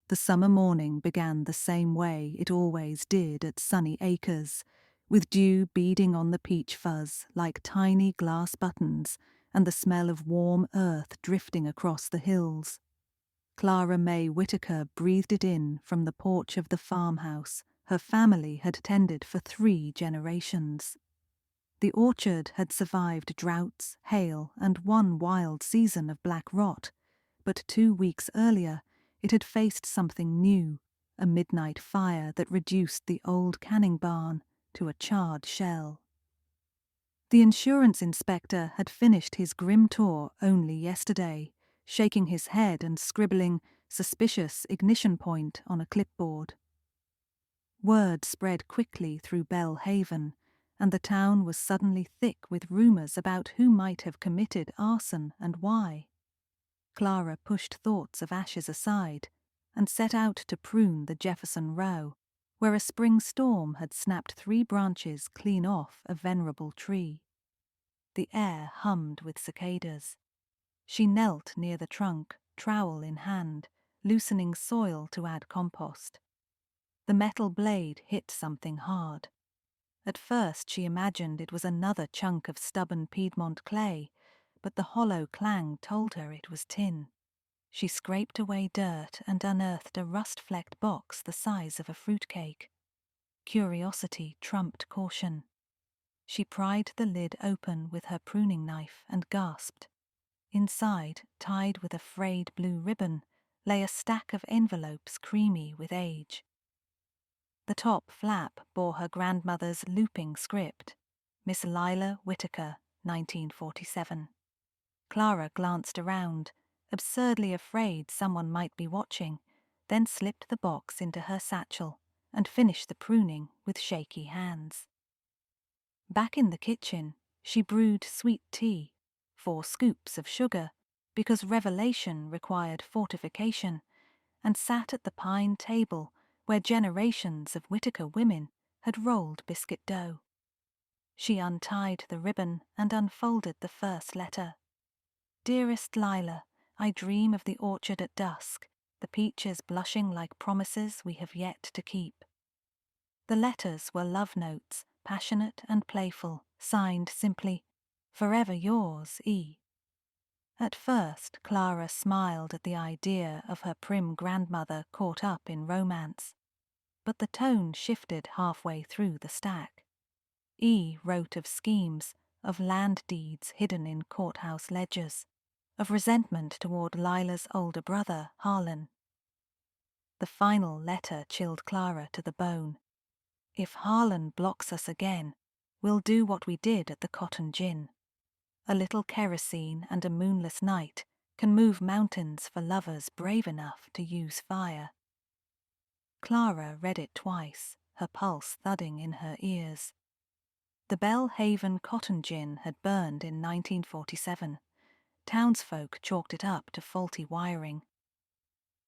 The summer morning began the same way it always did at Sunny Acres, with dew beading on the peach fuzz like tiny glass buttons and the smell of warm earth drifting across the hills. Clara May Whitaker breathed it in from the porch of the farmhouse her family had tended for 3 generations. The orchard had survived droughts, hail, and 1 wild season of black rot, but 2 weeks earlier it had faced something new, a midnight fire that reduced the old canning barn to a charred shell. The insurance inspector had finished his grim tour only yesterday, shaking his head and scribbling "suspicious ignition point" on a clipboard. Word spread quickly through Belle Haven, and the town was suddenly thick with rumours about who might have committed arson and why. Clara pushed thoughts of ashes aside and set out to prune the Jefferson Row, where a spring storm had snapped 3 branches clean off a venerable tree. The air hummed with cicadas. She knelt near the trunk, trowel in hand, loosening soil to add compost. The metal blade hit something hard. At first she imagined it was another chunk of stubborn Piedmont clay, but the hollow clang told her it was tin. She scraped away dirt and unearthed a rust-flecked box the size of a fruitcake. Curiosity trumped caution. She pried the lid open with her pruning knife and gasped. Inside, tied with a frayed blue ribbon, lay a stack of envelopes creamy with age. The top flap bore her grandmother's looping script, Miss Lila Whitaker, 1947. Clara glanced around, absurdly afraid someone might be watching, then slipped the box into her satchel and finished the pruning with shaky hands. Back in the kitchen, she brewed sweet tea, 4 scoops of sugar, because revelation required fortification, and sat at the pine table where generations of Whitaker women had rolled biscuit dough. She untied the ribbon and unfolded the first letter. "Dearest Lila, I dream of the orchard at dusk, the peaches blushing like promises we have yet to keep." The letters were love notes, passionate and playful, signed simply, "Forever yours, E." At first, Clara smiled at the idea of her prim grandmother caught up in romance, but the tone shifted halfway through the stack. E wrote of schemes, of land deeds hidden in courthouse ledgers, of resentment toward Lila's older brother, Harlan. The final letter chilled Clara to the bone. "If Harlan blocks us again, we'll do what we did at the Cotton Gin. A little kerosene and a moonless night can move mountains for lovers brave enough to use fire." Clara read it twice, her pulse thudding in her ears. The Belle Haven Cotton Gin had burned in 1947. Townsfolk chalked it up to faulty wiring.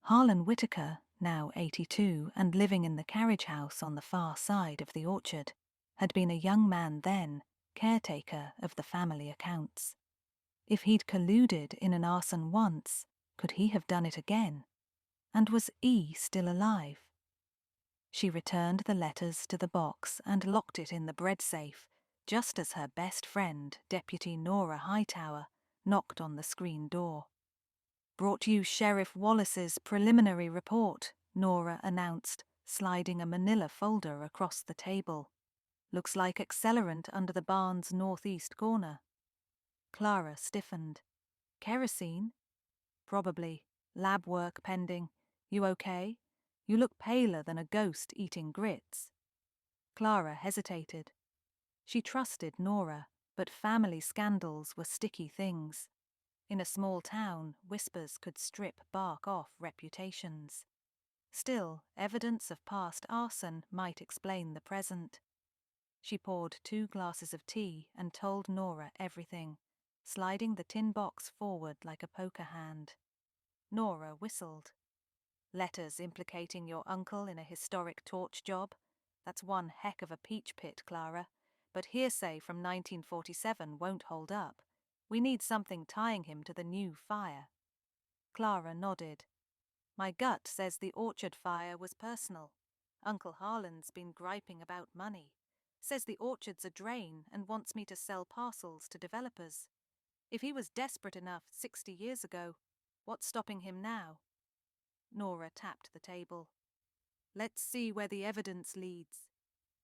Harlan Whitaker, now 82 and living in the carriage house on the far side of the orchard, had been a young man then, caretaker of the family accounts. If he'd colluded in an arson once, could he have done it again? And was E still alive? She returned the letters to the box and locked it in the bread safe, just as her best friend, Deputy Nora Hightower, knocked on the screen door. "Brought you Sheriff Wallace's preliminary report," Nora announced, sliding a manila folder across the table. "Looks like accelerant under the barn's northeast corner." Clara stiffened. "Kerosene?" "Probably. Lab work pending. You okay? You look paler than a ghost eating grits." Clara hesitated. She trusted Nora, but family scandals were sticky things. In a small town, whispers could strip bark off reputations. Still, evidence of past arson might explain the present. She poured 2 glasses of tea and told Nora everything, sliding the tin box forward like a poker hand. Nora whistled. "Letters implicating your uncle in a historic torch job? That's one heck of a peach pit, Clara. But hearsay from 1947 won't hold up. We need something tying him to the new fire." Clara nodded. My gut says the orchard fire was personal. Uncle Harlan's been griping about money. Says the orchard's a drain and wants me to sell parcels to developers. If he was desperate enough 60 years ago, what's stopping him now? Nora tapped the table. Let's see where the evidence leads.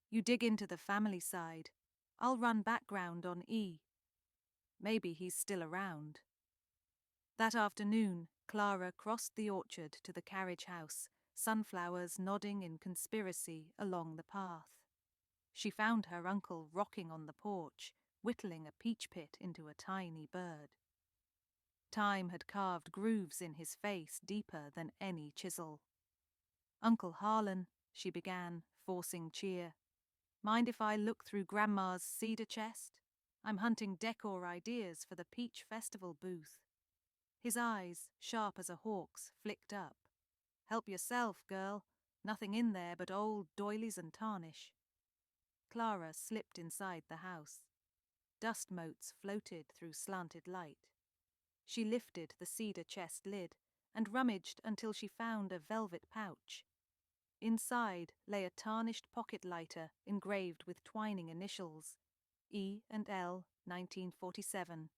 You dig into the family side. I'll run background on E. Maybe he's still around. That afternoon, Clara crossed the orchard to the carriage house, sunflowers nodding in conspiracy along the path. She found her uncle rocking on the porch, whittling a peach pit into a tiny bird. Time had carved grooves in his face deeper than any chisel. Uncle Harlan, she began, forcing cheer. Mind if I look through Grandma's cedar chest? I'm hunting decor ideas for the Peach Festival booth. His eyes, sharp as a hawk's, flicked up. Help yourself, girl. Nothing in there but old doilies and tarnish. Clara slipped inside the house. Dust motes floated through slanted light. She lifted the cedar chest lid and rummaged until she found a velvet pouch. Inside lay a tarnished pocket lighter engraved with twining initials, E and L, 1947.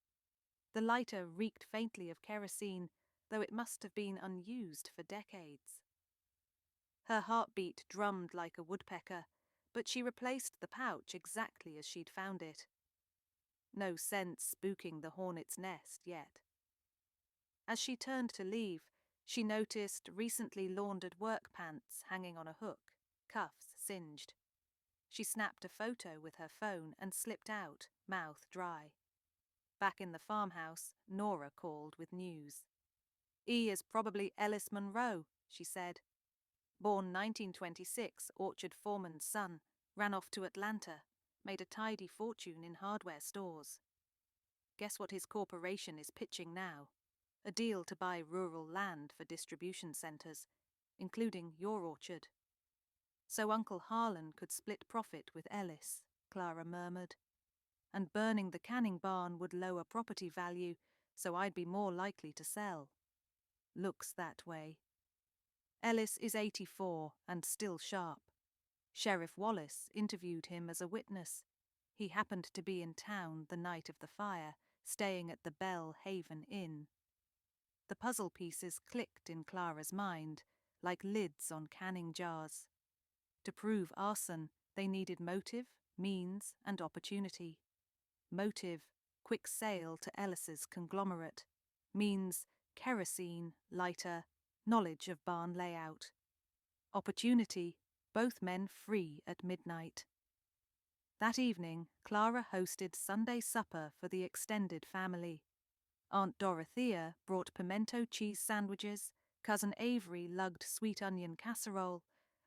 The lighter reeked faintly of kerosene, though it must have been unused for decades. Her heartbeat drummed like a woodpecker, but she replaced the pouch exactly as she'd found it. No sense spooking the hornet's nest yet. As she turned to leave, she noticed recently laundered work pants hanging on a hook, cuffs singed. She snapped a photo with her phone and slipped out, mouth dry. Back in the farmhouse, Nora called with news. E is probably Ellis Monroe, she said. Born 1926, orchard foreman's son, ran off to Atlanta, made a tidy fortune in hardware stores. Guess what his corporation is pitching now? A deal to buy rural land for distribution centers, including your orchard. So Uncle Harlan could split profit with Ellis, Clara murmured. And burning the canning barn would lower property value, so I'd be more likely to sell. Looks that way. Ellis is 84 and still sharp. Sheriff Wallace interviewed him as a witness. He happened to be in town the night of the fire, staying at the Bell Haven Inn. The puzzle pieces clicked in Clara's mind, like lids on canning jars. To prove arson, they needed motive, means, and opportunity. Motive, quick sale to Ellis's conglomerate. Means, kerosene, lighter, knowledge of barn layout. Opportunity, both men free at midnight. That evening, Clara hosted Sunday supper for the extended family. Aunt Dorothea brought pimento cheese sandwiches, Cousin Avery lugged sweet onion casserole,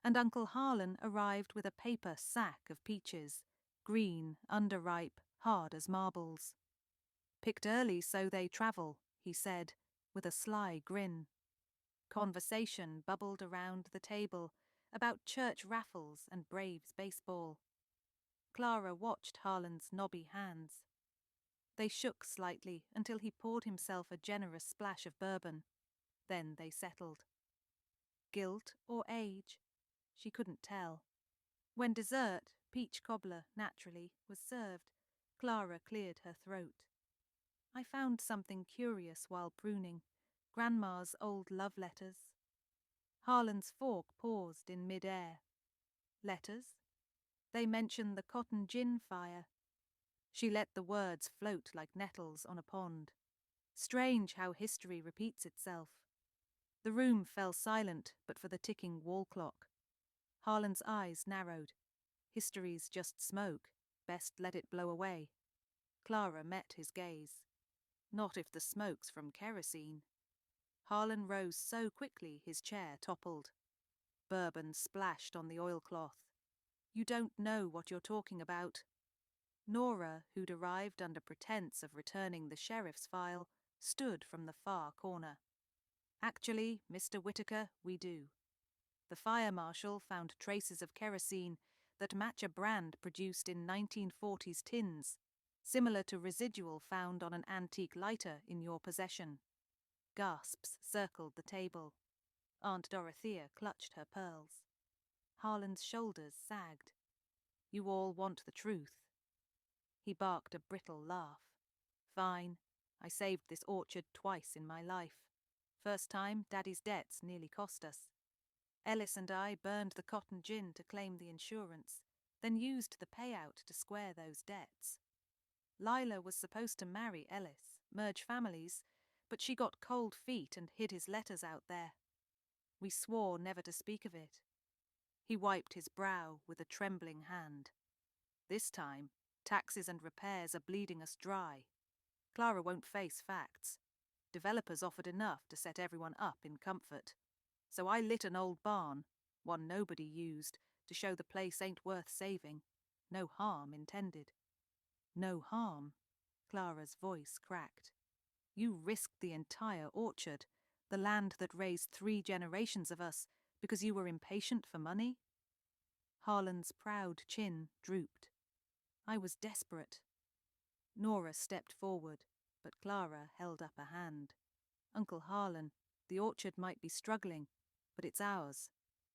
and Uncle Harlan arrived with a paper sack of peaches, green, underripe, hard as marbles. Picked early so they travel, he said, with a sly grin. Conversation bubbled around the table about church raffles and Braves baseball. Clara watched Harlan's knobby hands. They shook slightly until he poured himself a generous splash of bourbon. Then they settled. Guilt or age? She couldn't tell. When dessert, peach cobbler, naturally, was served, Clara cleared her throat. I found something curious while pruning. Grandma's old love letters. Harlan's fork paused in mid-air. Letters? They mention the cotton gin fire. She let the words float like nettles on a pond. Strange how history repeats itself. The room fell silent but for the ticking wall clock. Harlan's eyes narrowed. History's just smoke. Best let it blow away. Clara met his gaze. Not if the smoke's from kerosene. Harlan rose so quickly his chair toppled. Bourbon splashed on the oilcloth. You don't know what you're talking about. Nora, who'd arrived under pretense of returning the sheriff's file, stood from the far corner. Actually, Mr. Whitaker, we do. The fire marshal found traces of kerosene that match a brand produced in 1940s tins, similar to residual found on an antique lighter in your possession. Gasps circled the table. Aunt Dorothea clutched her pearls. Harlan's shoulders sagged. You all want the truth. He barked a brittle laugh. Fine. I saved this orchard twice in my life. First time, Daddy's debts nearly cost us. Ellis and I burned the cotton gin to claim the insurance, then used the payout to square those debts. Lila was supposed to marry Ellis, merge families, but she got cold feet and hid his letters out there. We swore never to speak of it. He wiped his brow with a trembling hand. This time, taxes and repairs are bleeding us dry. Clara won't face facts. Developers offered enough to set everyone up in comfort. So I lit an old barn, one nobody used, to show the place ain't worth saving. No harm intended. No harm? Clara's voice cracked. You risked the entire orchard, the land that raised 3 generations of us, because you were impatient for money? Harlan's proud chin drooped. I was desperate. Nora stepped forward, but Clara held up a hand. Uncle Harlan, the orchard might be struggling, but it's ours.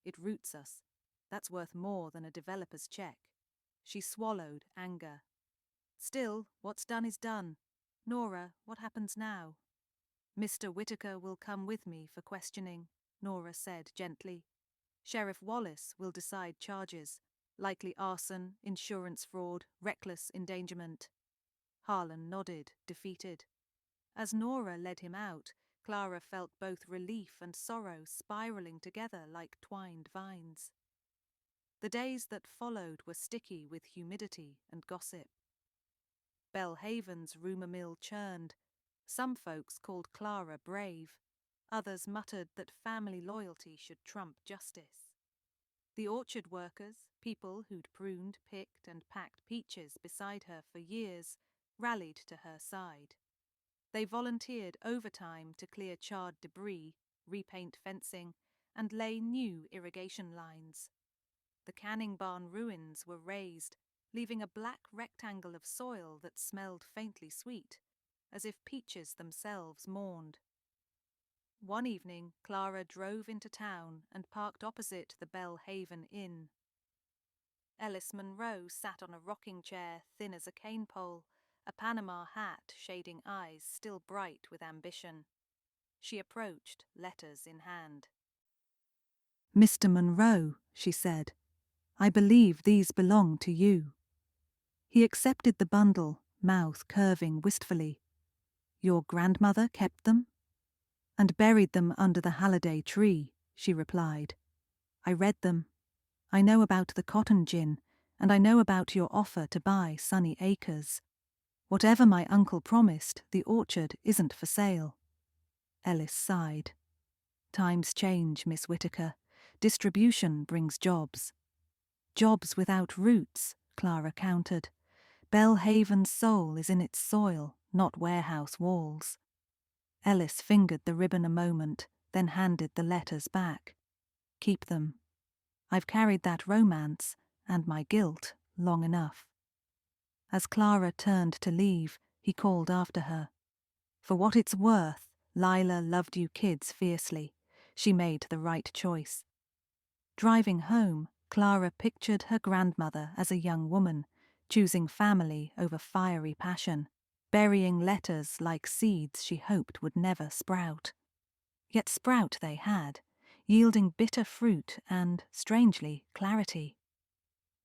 It roots us. That's worth more than a developer's check. She swallowed anger. Still, what's done is done. Nora, what happens now? Mr. Whitaker will come with me for questioning, Nora said gently. Sheriff Wallace will decide charges, likely arson, insurance fraud, reckless endangerment. Harlan nodded, defeated. As Nora led him out, Clara felt both relief and sorrow spiraling together like twined vines. The days that followed were sticky with humidity and gossip. Belhaven's rumour mill churned. Some folks called Clara brave. Others muttered that family loyalty should trump justice. The orchard workers, people who'd pruned, picked and packed peaches beside her for years, rallied to her side. They volunteered overtime to clear charred debris, repaint fencing, and lay new irrigation lines. The canning barn ruins were razed, leaving a black rectangle of soil that smelled faintly sweet, as if peaches themselves mourned. One evening, Clara drove into town and parked opposite the Belhaven Inn. Ellis Munro sat on a rocking chair thin as a cane pole, a Panama hat shading eyes still bright with ambition. She approached, letters in hand. Mr. Munro, she said, I believe these belong to you. He accepted the bundle, mouth curving wistfully. Your grandmother kept them? And buried them under the Halliday tree, she replied. I read them. I know about the cotton gin, and I know about your offer to buy Sunny Acres. Whatever my uncle promised, the orchard isn't for sale. Ellis sighed. Times change, Miss Whitaker. Distribution brings jobs. Jobs without roots, Clara countered. Belhaven's soul is in its soil, not warehouse walls. Ellis fingered the ribbon a moment, then handed the letters back. Keep them. I've carried that romance, and my guilt, long enough. As Clara turned to leave, he called after her. For what it's worth, Lila loved you kids fiercely. She made the right choice. Driving home, Clara pictured her grandmother as a young woman, choosing family over fiery passion, burying letters like seeds she hoped would never sprout. Yet sprout they had, yielding bitter fruit and, strangely, clarity.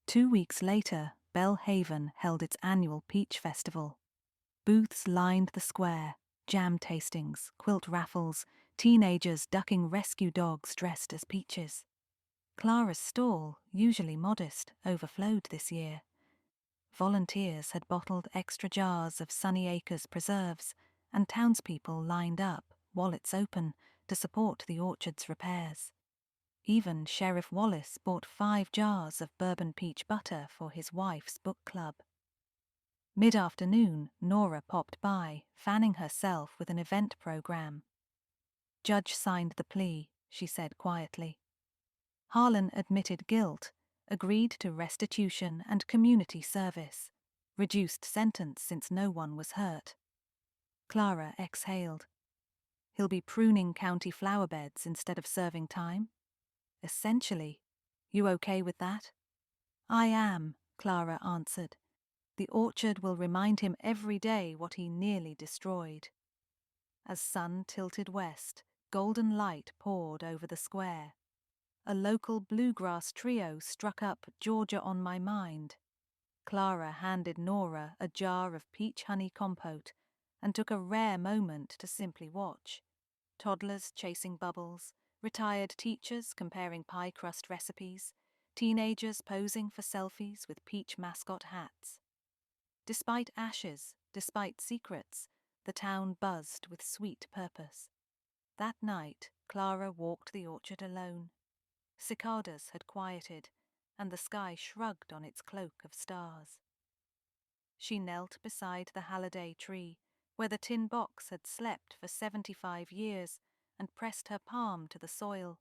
2 weeks later, Belhaven held its annual peach festival. Booths lined the square, jam tastings, quilt raffles, teenagers ducking rescue dogs dressed as peaches. Clara's stall, usually modest, overflowed this year. Volunteers had bottled extra jars of Sunny Acres preserves, and townspeople lined up, wallets open, to support the orchard's repairs. Even Sheriff Wallace bought 5 jars of bourbon peach butter for his wife's book club. Mid-afternoon, Nora popped by, fanning herself with an event program. Judge signed the plea, she said quietly. Harlan admitted guilt, agreed to restitution and community service, reduced sentence since no one was hurt. Clara exhaled. He'll be pruning county flower beds instead of serving time? Essentially. You okay with that? I am, Clara answered. The orchard will remind him every day what he nearly destroyed. As sun tilted west, golden light poured over the square. A local bluegrass trio struck up Georgia on My Mind. Clara handed Nora a jar of peach honey compote and took a rare moment to simply watch. Toddlers chasing bubbles, retired teachers comparing pie crust recipes, teenagers posing for selfies with peach mascot hats. Despite ashes, despite secrets, the town buzzed with sweet purpose. That night, Clara walked the orchard alone. Cicadas had quieted, and the sky shrugged on its cloak of stars. She knelt beside the Halliday tree, where the tin box had slept for 75 years, and pressed her palm to the soil.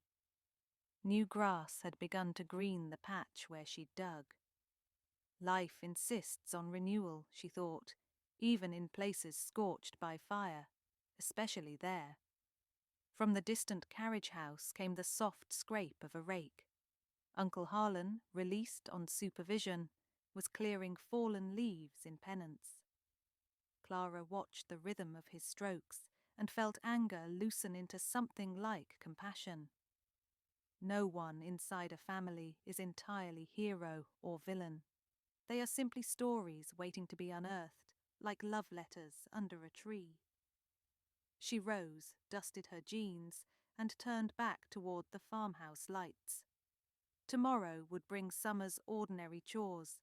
New grass had begun to green the patch where she'd dug. Life insists on renewal, she thought, even in places scorched by fire, especially there. From the distant carriage house came the soft scrape of a rake. Uncle Harlan, released on supervision, was clearing fallen leaves in penance. Clara watched the rhythm of his strokes and felt anger loosen into something like compassion. No one inside a family is entirely hero or villain. They are simply stories waiting to be unearthed, like love letters under a tree. She rose, dusted her jeans, and turned back toward the farmhouse lights. Tomorrow would bring summer's ordinary chores,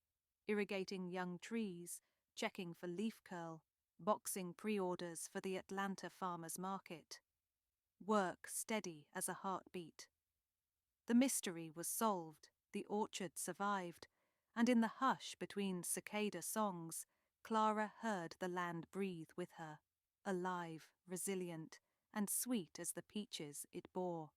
irrigating young trees, checking for leaf curl, boxing pre-orders for the Atlanta farmers market. Work steady as a heartbeat. The mystery was solved, the orchard survived, and in the hush between cicada songs, Clara heard the land breathe with her, alive, resilient, and sweet as the peaches it bore.